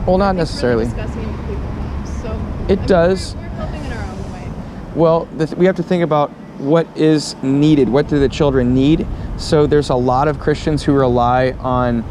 Well, not necessarily. Really discussing it with people. So it does. We're helping in our own way. Well, we have to think about what is needed. What do the children need? So there's a lot of Christians who rely on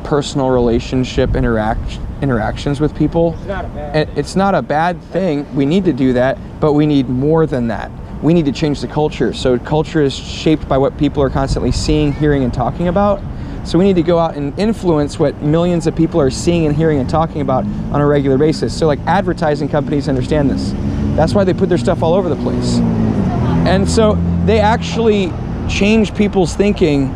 personal relationship interactions with people. It's not a bad thing. We need to do that, but we need more than that. We need to change the culture. So culture is shaped by what people are constantly seeing, hearing, and talking about. So we need to go out and influence what millions of people are seeing and hearing and talking about on a regular basis. So like advertising companies understand this. That's why they put their stuff all over the place. And so they actually change people's thinking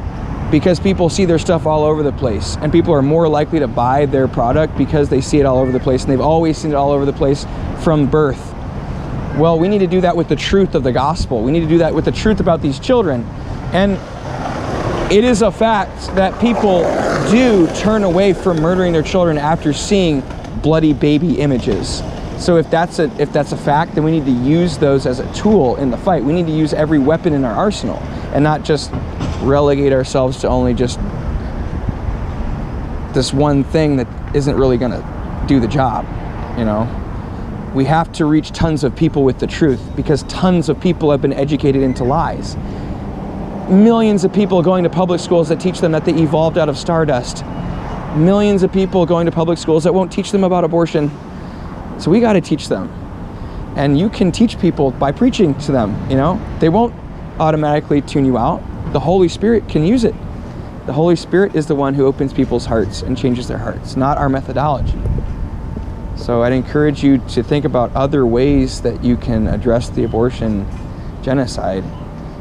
because people see their stuff all over the place, and people are more likely to buy their product because they see it all over the place, and they've always seen it all over the place from birth. Well, we need to do that with the truth of the gospel. We need to do that with the truth about these children. And it is a fact that people do turn away from murdering their children after seeing bloody baby images. So if that's a fact, then we need to use those as a tool in the fight. We need to use every weapon in our arsenal and not just relegate ourselves to only just this one thing that isn't really going to do the job, you know. We have to reach tons of people with the truth because tons of people have been educated into lies. Millions of people going to public schools that teach them that they evolved out of stardust. Millions of people going to public schools that won't teach them about abortion. So we got to teach them. And you can teach people by preaching to them, you know. They won't automatically tune you out. The Holy Spirit can use it. The Holy Spirit is the one who opens people's hearts and changes their hearts, not our methodology. So I'd encourage you to think about other ways that you can address the abortion genocide.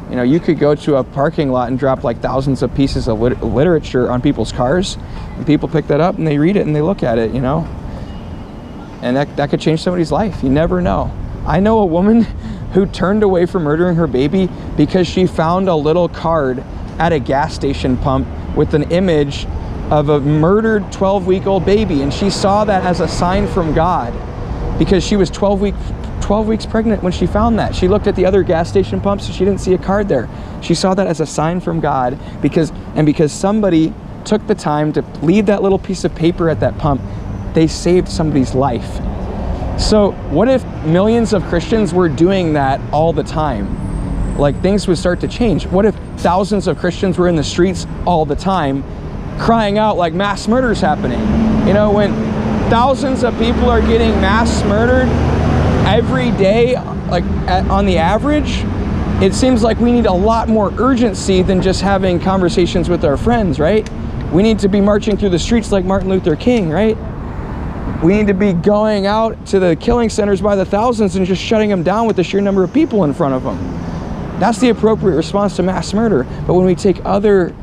You know, you could go to a parking lot and drop like thousands of pieces of literature on people's cars, and people pick that up and they read it and they look at it, you know. And that could change somebody's life. You never know. I know a woman who turned away from murdering her baby because she found a little card at a gas station pump with an image of a murdered 12-week-old baby, and she saw that as a sign from God because she was 12 weeks pregnant when she found that. She looked at the other gas station pumps and she didn't see a card there. She saw that as a sign from God because somebody took the time to leave that little piece of paper at that pump. They saved somebody's life. So what if millions of Christians were doing that all the time? Like, things would start to change. What if thousands of Christians were in the streets all the time crying out like mass murder's happening? You know, when thousands of people are getting mass murdered every day, like on the average, it seems like we need a lot more urgency than just having conversations with our friends, right? We need to be marching through the streets like Martin Luther King, right? We need to be going out to the killing centers by the thousands and just shutting them down with the sheer number of people in front of them. That's the appropriate response to mass murder. But when we take other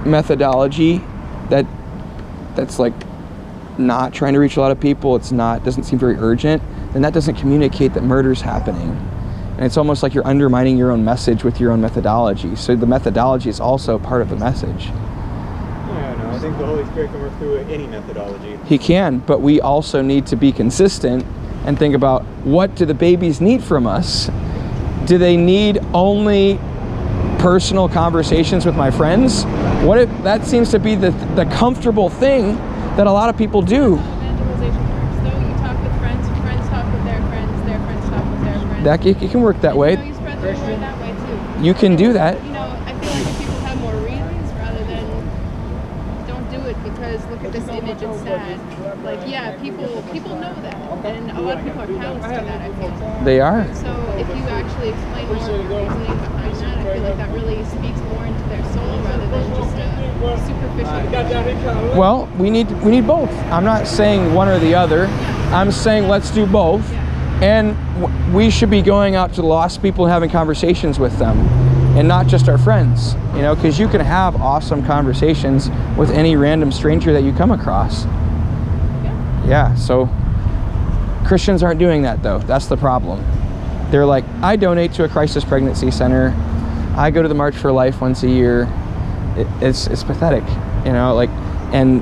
methodology that's like not trying to reach a lot of people, doesn't seem very urgent, then that doesn't communicate that murder's happening. And it's almost like you're undermining your own message with your own methodology. So the methodology is also part of the message. I think the Holy Spirit can work through any methodology. He can, but we also need to be consistent and think about, what do the babies need from us? Do they need only personal conversations with my friends? What if that seems to be the comfortable thing that a lot of people do? Evangelization works, though. You talk with friends talk with their friends talk with their friends. That it can work that way. You know, you spread the word that way too. You can do that. You know, I feel like if people have more reasons rather than don't do it because look at this image, it's sad. Like, yeah, people know that, and a lot of people are callous to that, I feel. They are. So if you actually explain more of your reasoning behind that, I feel like that really speaks more into their soul rather than just a superficial. Well, we need both. I'm not saying one or the other. I'm saying let's do both. And we should be going out to the lost people and having conversations with them, and not just our friends, you know, because you can have awesome conversations with any random stranger that you come across. Yeah, so Christians aren't doing that, though. That's the problem. They're like, I donate to a crisis pregnancy center. I go to the March for Life once a year. It's pathetic, you know, like, and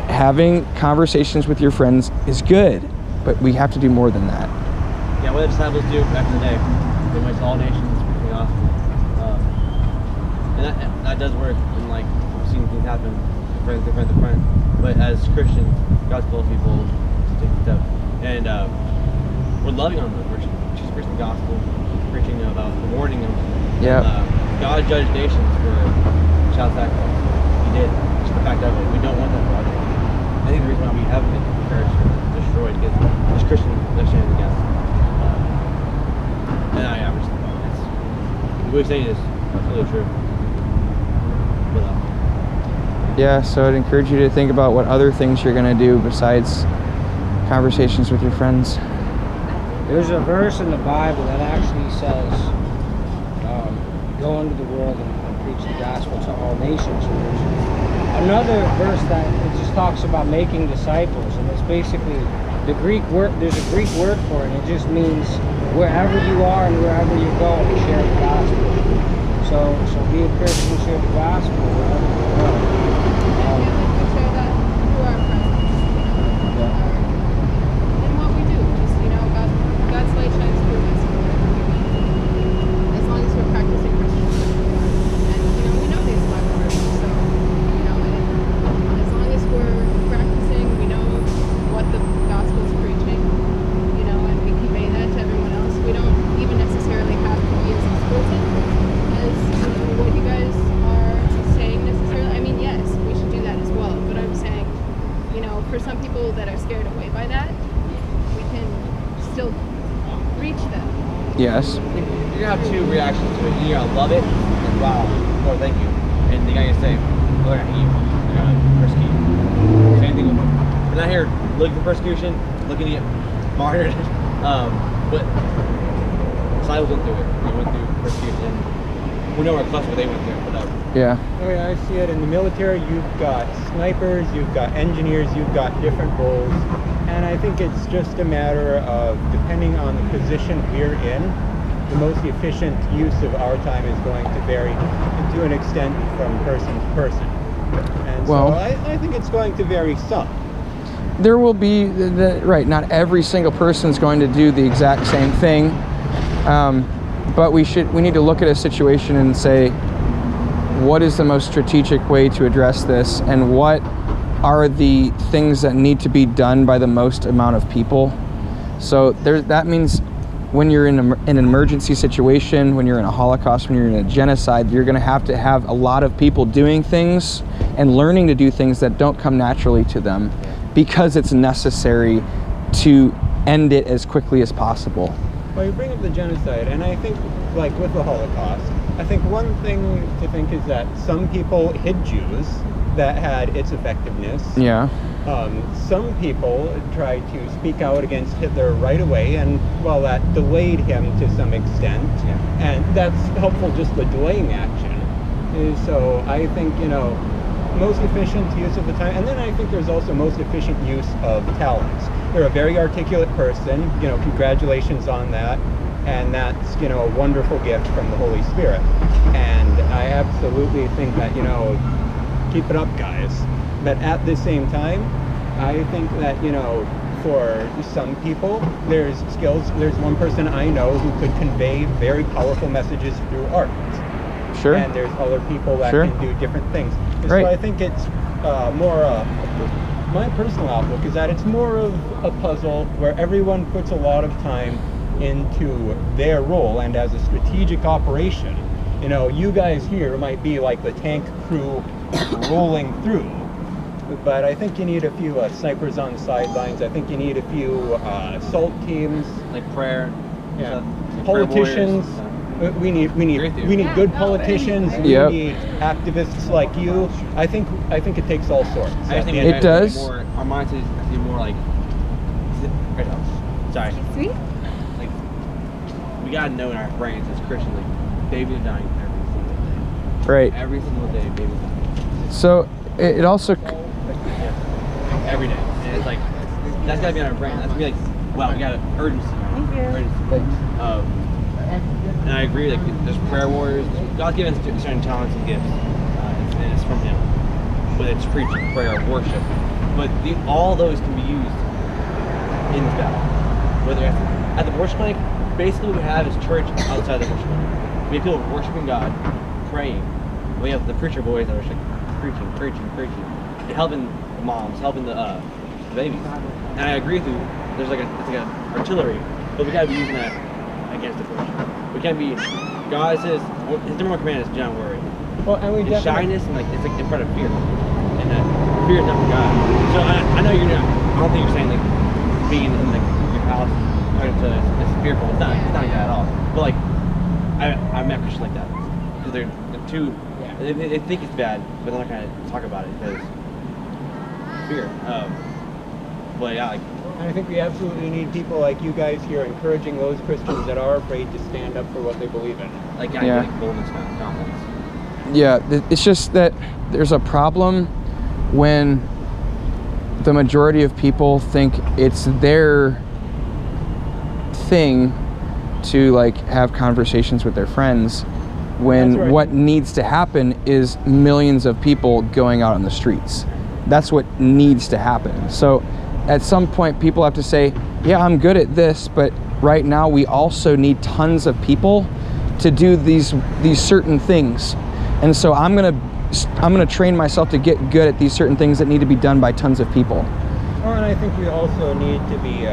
having conversations with your friends is good, but we have to do more than that. Yeah, what the disciples do back in the day, pretty much all nations, you know, and that does work, and like, we've seen things happen, friend to friend to friend. But as Christians, God's called people to take the step. And we're loving on them. We're just preaching the gospel, preaching about warning them. Yeah. God judged nations for child sacrifice. He did. Just the fact of it. We don't want that for others. I think the reason why we haven't been perished or destroyed is there's Christians that stand against. And what we say is absolutely true. Yeah, so I'd encourage you to think about what other things you're going to do besides conversations with your friends. There's a verse in the Bible that actually says, go into the world and preach the gospel to all nations. And there's another verse that it just talks about making disciples, and it's basically the Greek word. There's a Greek word for it. And it just means wherever you are and wherever you're going, share the gospel. So be a Christian, share the gospel wherever you go. And we share that through our presence, and what we do. Just God's light shines through us, whatever we do. As long as we're practicing Christian faith. And we know these Bible verses, so as long as we're practicing, we know what the gospel's preaching, and we convey that to everyone else. We don't even necessarily have to be as explicit as what you guys are saying necessarily. I mean, yes, we should do that as well. But I'm saying, for some people that are scared away by that, we can still reach them. Yes. You're gonna have two reactions to it. You're gonna love it and wow, Lord, thank you. And you're gonna say, Lord, I hate you. You're gonna persecute you. Same thing with them. We're not here looking for persecution, looking to get martyred. But disciples went through it. They went through persecution. We're nowhere close to what they went through, but Yeah. Oh yeah, I see it in the military. You've got snipers, you've got engineers, you've got different roles, and I think it's just a matter of, depending on the position we're in, the most efficient use of our time is going to vary to an extent from person to person. And Well, so I think it's going to vary some. There will be, right, not every single person's going to do the exact same thing, but we need to look at a situation and say, what is the most strategic way to address this, and what are the things that need to be done by the most amount of people? So that means when you're in an emergency situation, when you're in a Holocaust, when you're in a genocide, you're going to have a lot of people doing things and learning to do things that don't come naturally to them, because it's necessary to end it as quickly as possible. Well, you bring up the genocide, and I think, like with the Holocaust, I think one thing to think is that some people hid Jews that had its effectiveness. Yeah. Some people tried to speak out against Hitler right away, and well, that delayed him to some extent. Yeah. And that's helpful, just the delaying action. So I think, most efficient use of the time, and then I think there's also most efficient use of talents. You're a very articulate person, congratulations on that. And that's, a wonderful gift from the Holy Spirit. And I absolutely think that, keep it up, guys. But at the same time, I think that, for some people, there's skills. There's one person I know who could convey very powerful messages through art. Sure. And there's other people that Sure. can do different things. And Right. so I think it's more, my personal outlook is that it's more of a puzzle where everyone puts a lot of time into their role, and as a strategic operation, you guys here might be like the tank crew rolling through, but I think you need a few snipers on the sidelines. I think you need a few assault teams, like prayer. yeah, Prayer politicians. warriors, We need good politicians. Yep. We need activists like you. I think it takes all sorts. I at think the It end of the does. Our mindset is to be more like. Sorry. Sweet. Like, we gotta know in our brains as Christians, like, babies are dying every single day. Right. Every single day, babies are dying. So it also, Every day. And it's like, that's gotta be in our brain. That's gonna be like, wow, we got an urgency. Thank you. Urgency. And I agree, like, there's prayer warriors. God's given us certain talents and gifts. And it's from Him. Whether it's preaching, prayer, worship. But all those can be used in this battle. Whether at the worship clinic, basically what we have is church outside the worship clinic. We have people worshiping God, praying. We have the preacher boys that are just like preaching. helping the moms, helping the babies. And I agree with you. There's like it's like an artillery, but we gotta be using that against abortion. We can't be. God says his number one command is do not worry. Well, and we It's shyness and like it's like in front of fear, and that fear is not from God. So I know you're not. I don't think you're saying like being in like your house it's fearful. It's not God at all. But like I met Christians like that because they're too. They think it's bad, but they're not gonna talk about it because fear. But yeah, like. I think we absolutely need people like you guys here encouraging those Christians that are afraid to stand up for what they believe in. Like Yeah. boldness, confidence. Yeah, it's just that there's a problem when the majority of people think it's their thing to like have conversations with their friends when That's right. what needs to happen is millions of people going out on the streets. That's what needs to happen. So at some point people have to say, yeah, I'm good at this, but right now we also need tons of people to do these certain things. And so I'm gonna train myself to get good at these certain things that need to be done by tons of people. Oh, and I think we also need to be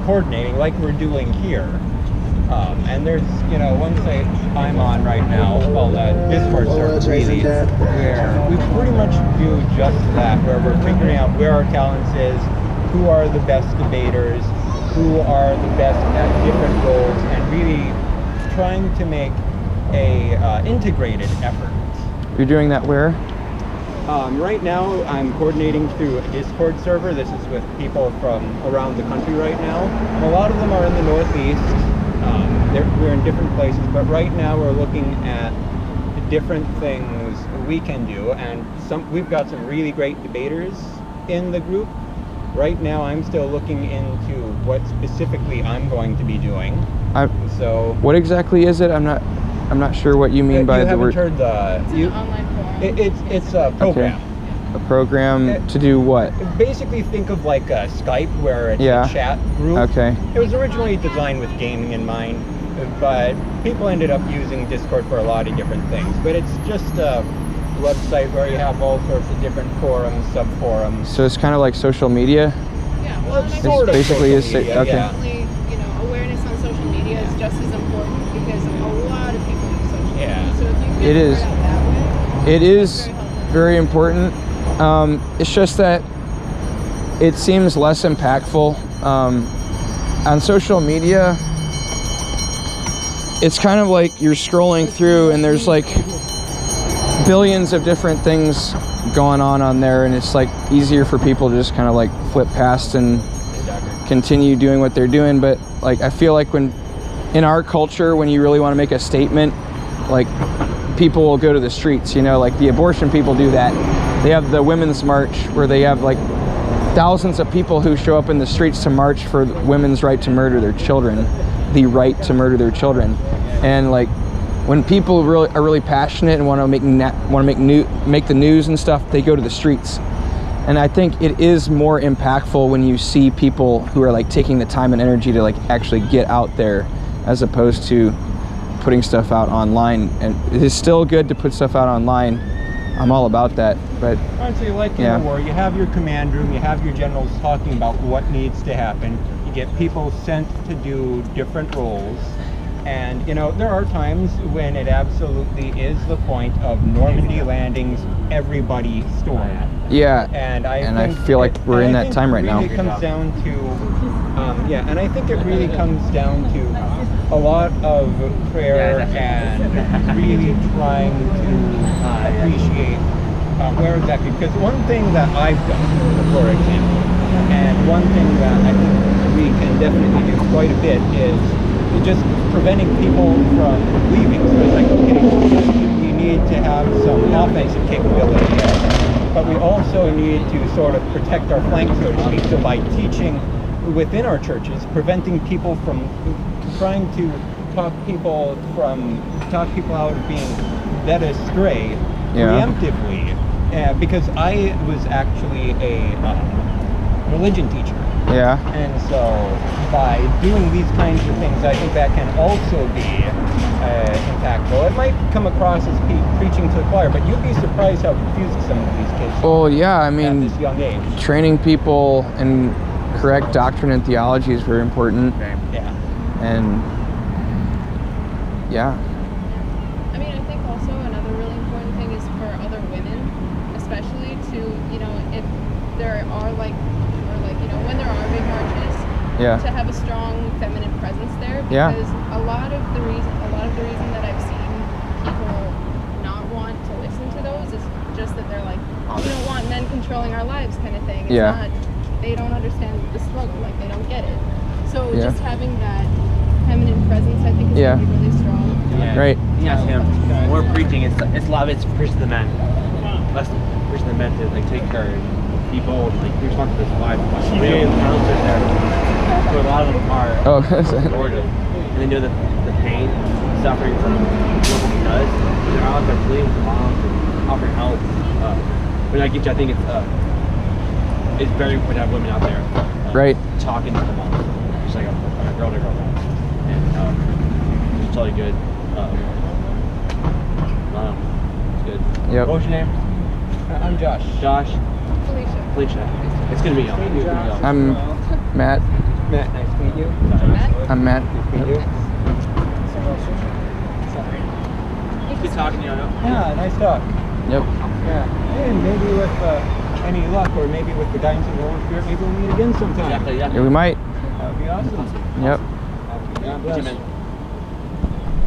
coordinating like we're doing here. And there's, one site I'm on right now called Discord server, really, where we pretty much do just that, where we're figuring out where our talents is, who are the best debaters, who are the best at different roles, and really trying to make a integrated effort. You're doing that where? Right now, I'm coordinating through a Discord server. This is with people from around the country right now. And a lot of them are in the Northeast. We're in different places, but right now we're looking at different things we can do. And we've got some really great debaters in the group. Right now, I'm still looking into what specifically I'm going to be doing. So, what exactly is it? I'm not sure what you mean by the word. You haven't heard It's an online forum. It's a program. Okay. A program to do what? Basically, think of like Skype, where it's Yeah. a chat group. Okay. It was originally designed with gaming in mind, but people ended up using Discord for a lot of different things. But it's just a website where you have all sorts of different forums, sub-forums. So it's kind of like social media? Yeah, well, and I Sort of basically social is media, okay. yeah. definitely, awareness on social media is just as important because a lot of people use social media. Yeah. So if you can It is. spread out that way, It is very helpful. very important. It's just that it seems less impactful. On social media, it's kind of like you're scrolling through and there's like billions of different things going on there, and it's like easier for people to just kind of like flip past and continue doing what they're doing. But like I feel like when in our culture, when you really want to make a statement, like people will go to the streets, like the abortion people do that. They have the women's march where they have like thousands of people who show up in the streets to march for women's right to murder their children, the right to murder their children. And like when people are really passionate and want to make the news and stuff, they go to the streets. And I think it is more impactful when you see people who are like taking the time and energy to like actually get out there, as opposed to putting stuff out online. And it is still good to put stuff out online. I'm all about that, but Honestly, like in yeah. a war, you have your command room, you have your generals talking about what needs to happen. You get people sent to do different roles. And, there are times when it absolutely is the point of Normandy landings, everybody storm. yeah. And I feel like we're in that time right now. It comes down to, and I think it really comes down to a lot of prayer and really trying to appreciate where exactly. Because one thing that I've done, for example, and one thing that I think we can definitely do quite a bit is just preventing people from leaving. So it's like, okay, we need to have some offensive capability, but we also need to sort of protect our flank, so to speak. So by teaching within our churches, preventing people from trying to talk people out of being led astray preemptively. Because I was actually a religion teacher. Yeah. And so by doing these kinds of things, I think that can also be impactful. It might come across as preaching to the choir, but you'd be surprised how confused some of these kids are Well, yeah, I at mean, this young age. training people in correct doctrine and theology is very important. Yeah. And yeah, I mean, I think also another really important thing is for other women, especially to, you know, if there are like, or like, you know, when there are big marches, yeah, to have a strong feminine presence there, Yeah. because a lot of the reason that I've seen people not want to listen to those is just that they're like, we don't want men controlling our lives kind of thing. It's Yeah. not, they don't understand the struggle, like they don't get it. So Yeah. just having that feminine presence, I think, is Yeah. gonna be really strong. Yeah. Right. Yes, him. More preaching. It's a lot of it's preaching to the men. Less preaching to the men to like take courage, be bold, like be responsible for his life. Really, counselors there. So a lot of them are Oh, supportive, and they know the pain, suffering from what he does. They're out there pleading with the moms and offering help. But I think it's very important to have women out there, Right. talking to the moms, just like a girl to girl, and it's totally good. It's good. Yep. What was your name? I'm Josh. Josh. Felicia. Felicia. It's gonna be y'all. It's gonna be y'all. I'm Matt. Matt, nice to meet you. Matt? I'm Matt. Nice to meet you. Good talking to you. Yeah, nice talk. Yep. Yeah, and maybe with any luck, or maybe with the guidance of the Holy Spirit, maybe we'll meet again sometime. Exactly. Yeah. Yeah, we might. That would be awesome. Yep. God bless.